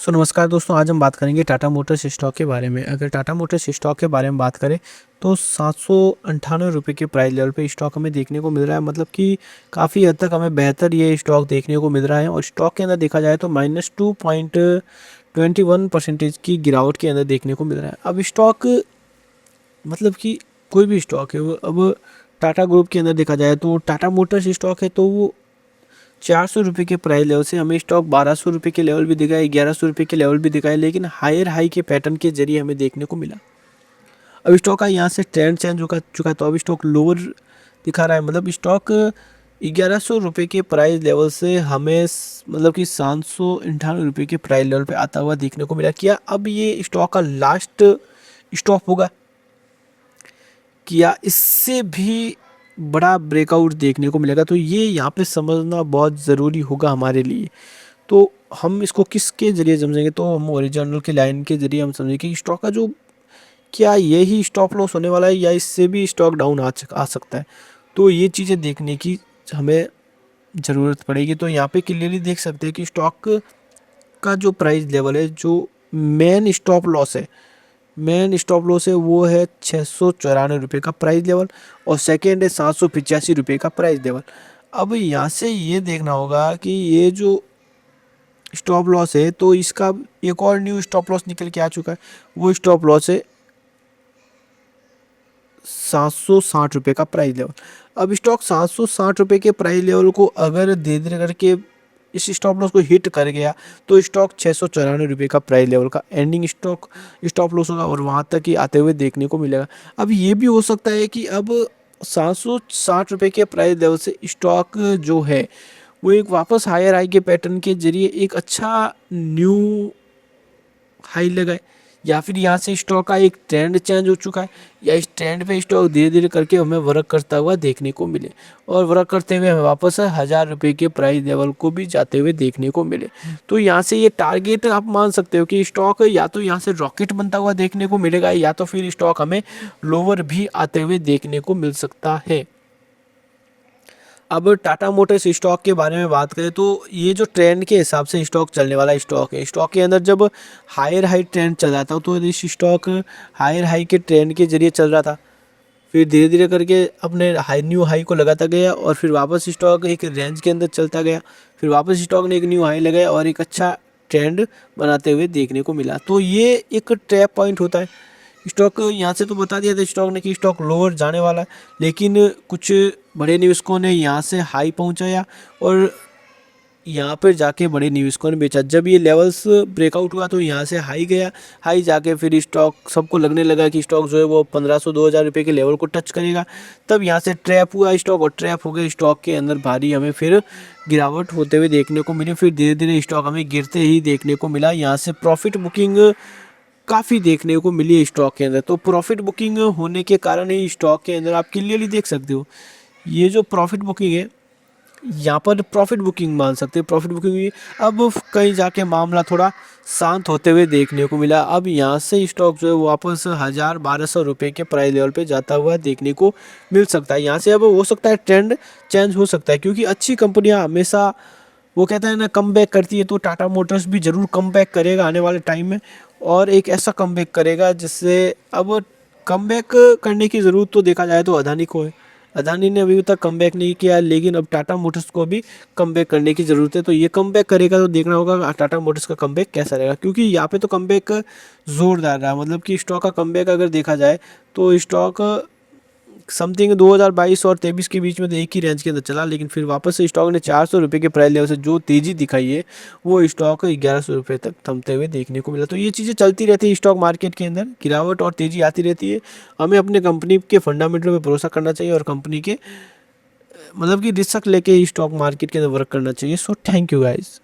नमस्कार दोस्तों, आज हम बात करेंगे टाटा मोटर्स स्टॉक के बारे में। अगर टाटा मोटर्स स्टॉक के बारे में बात करें तो 798 रुपये के प्राइस लेवल पे स्टॉक हमें देखने को मिल रहा है। मतलब कि काफ़ी हद तक हमें बेहतर ये स्टॉक देखने को मिल रहा है। और स्टॉक के अंदर देखा जाए तो -2.21% की गिरावट के अंदर देखने को मिल रहा है। अब स्टॉक मतलब कि कोई भी स्टॉक है वो, अब टाटा ग्रुप के अंदर देखा जाए तो टाटा मोटर्स स्टॉक है तो वो 400 रुपये के प्राइस लेवल से हमें स्टॉक 1200 रुपये के लेवल भी दिखाए, 1100 रुपये के लेवल भी दिखाए, लेकिन हायर हाई के पैटर्न के जरिए हमें देखने को मिला। अब स्टॉक का यहाँ से ट्रेंड चेंज हो चुका है, तो अब स्टॉक लोअर दिखा रहा है। मतलब स्टॉक 1100 रुपये के प्राइस लेवल से हमें मतलब कि 798 रुपये के प्राइस लेवल पे आता हुआ देखने को मिला। क्या अब ये स्टॉक का लास्ट स्टॉप होगा, क्या इससे भी बड़ा ब्रेकआउट देखने को मिलेगा? तो ये यहाँ पे समझना बहुत ज़रूरी होगा हमारे लिए। तो हम इसको किसके ज़रिए समझेंगे? तो हम ओरिजिनल के लाइन के ज़रिए हम समझेंगे कि स्टॉक का जो क्या यही स्टॉप लॉस होने वाला है या इससे भी स्टॉक डाउन आ सकता है। तो ये चीज़ें देखने की हमें ज़रूरत पड़ेगी। तो यहाँ पे क्लियरली देख सकते हैं कि स्टॉक का जो प्राइस लेवल है, जो मेन स्टॉप लॉस है वो है 694 रुपये का प्राइस लेवल, और सेकेंड है 785 रुपये का प्राइस लेवल। अब यहाँ से ये देखना होगा कि ये जो स्टॉप लॉस है तो इसका एक और न्यू स्टॉप लॉस निकल के आ चुका है। वो स्टॉप लॉस है 760 रुपये का प्राइस लेवल। अब स्टॉक 760 रुपये के प्राइस लेवल को अगर धीरे धीरे करके इस स्टॉप लॉस को हिट कर गया तो स्टॉक 694 रुपये का प्राइस लेवल का एंडिंग स्टॉप लॉस होगा और वहाँ तक ही आते हुए देखने को मिलेगा। अब ये भी हो सकता है कि अब 760 रुपये के प्राइस लेवल से स्टॉक जो है वो एक वापस हायर हाई के पैटर्न के जरिए एक अच्छा न्यू हाई लगाए, या फिर यहाँ से स्टॉक का एक ट्रेंड चेंज हो चुका है, या इस ट्रेंड पे स्टॉक धीरे धीरे करके हमें वर्क करता हुआ देखने को मिले, और वर्क करते हुए हमें वापस 1000 रुपये के प्राइस लेवल को भी जाते हुए देखने को मिले। तो यहाँ से ये टारगेट आप मान सकते हो कि स्टॉक या तो यहाँ से रॉकेट बनता हुआ देखने को मिलेगा, या तो फिर स्टॉक हमें लोअर भी आते हुए देखने को मिल सकता है। अब टाटा मोटर्स स्टॉक के बारे में बात करें तो ये जो ट्रेंड के हिसाब से स्टॉक चलने वाला स्टॉक है। स्टॉक के अंदर जब हायर हाई ट्रेंड चल रहा था तो इस स्टॉक हायर हाई के ट्रेंड के जरिए चल रहा था, फिर धीरे धीरे करके अपने न्यू हाई को लगाता गया, और फिर वापस स्टॉक एक रेंज के अंदर चलता गया, फिर वापस स्टॉक ने एक न्यू हाई लगाया और एक अच्छा ट्रेंड बनाते हुए देखने को मिला। तो ये एक ट्रैप पॉइंट होता है। स्टॉक यहाँ से तो बता दिया था स्टॉक ने कि स्टॉक लोअर जाने वाला है, लेकिन कुछ बड़े निवेशकों ने यहाँ से हाई पहुँचाया और यहाँ पर जाके बड़े निवेशकों ने बेचा। जब ये लेवल्स ब्रेकआउट हुआ तो यहाँ से हाई गया, हाई जाके फिर स्टॉक सबको लगने लगा कि स्टॉक जो है वो 1500-2000 रुपये के लेवल को टच करेगा। तब यहाँ से ट्रैप हुआ स्टॉक, और ट्रैप हो गए स्टॉक के अंदर भारी हमें फिर गिरावट होते हुए देखने को मिली। फिर धीरे धीरे स्टॉक हमें गिरते ही देखने को मिला। यहाँ से प्रॉफिट बुकिंग काफ़ी देखने को मिली है स्टॉक के अंदर। तो प्रॉफिट बुकिंग होने के कारण ही स्टॉक के अंदर आप क्लियरली देख सकते हो ये जो प्रॉफिट बुकिंग है, यहाँ पर प्रॉफिट बुकिंग मान सकते हैं। प्रॉफिट बुकिंग हुई, अब कहीं जाके मामला थोड़ा शांत होते हुए देखने को मिला। अब यहाँ से स्टॉक जो है वापस 1000-1200 रुपये के प्राइस लेवल पे जाता हुआ देखने को मिल सकता है। यहाँ से अब हो सकता है ट्रेंड चेंज हो सकता है, क्योंकि अच्छी कंपनियाँ हमेशा वो कहता है ना कम बैक करती है, तो टाटा मोटर्स भी ज़रूर कम बैक करेगा आने वाले टाइम में, और एक ऐसा कम बैक करेगा जिससे अब कम बैक करने की ज़रूरत तो देखा जाए तो अदानी को है। अदानी ने अभी तक कम बैक नहीं किया, लेकिन अब टाटा मोटर्स को भी कम बैक करने की ज़रूरत है। तो ये कम बैक करेगा तो देखना होगा टाटा मोटर्स का कम बैक कैसा रहेगा, क्योंकि यहाँ पे तो कम बैक ज़ोरदार रहा। मतलब कि स्टॉक का कम बैक अगर देखा जाए तो स्टॉक समथिंग 2022 और 23 के बीच में तो एक ही रेंज के अंदर चला, लेकिन फिर वापस से स्टॉक ने 400 रुपये के प्राइस लेवल से जो तेज़ी दिखाई है वो स्टॉक 1100 रुपये तक थमते हुए देखने को मिला। तो ये चीज़ें चलती रहती है स्टॉक मार्केट के अंदर, गिरावट और तेज़ी आती रहती है। हमें अपने कंपनी के फंडामेंटल पे भरोसा करना चाहिए और कंपनी के मतलब कि रिस्क लेके स्टॉक मार्केट के अंदर वर्क करना चाहिए। So thank you guys.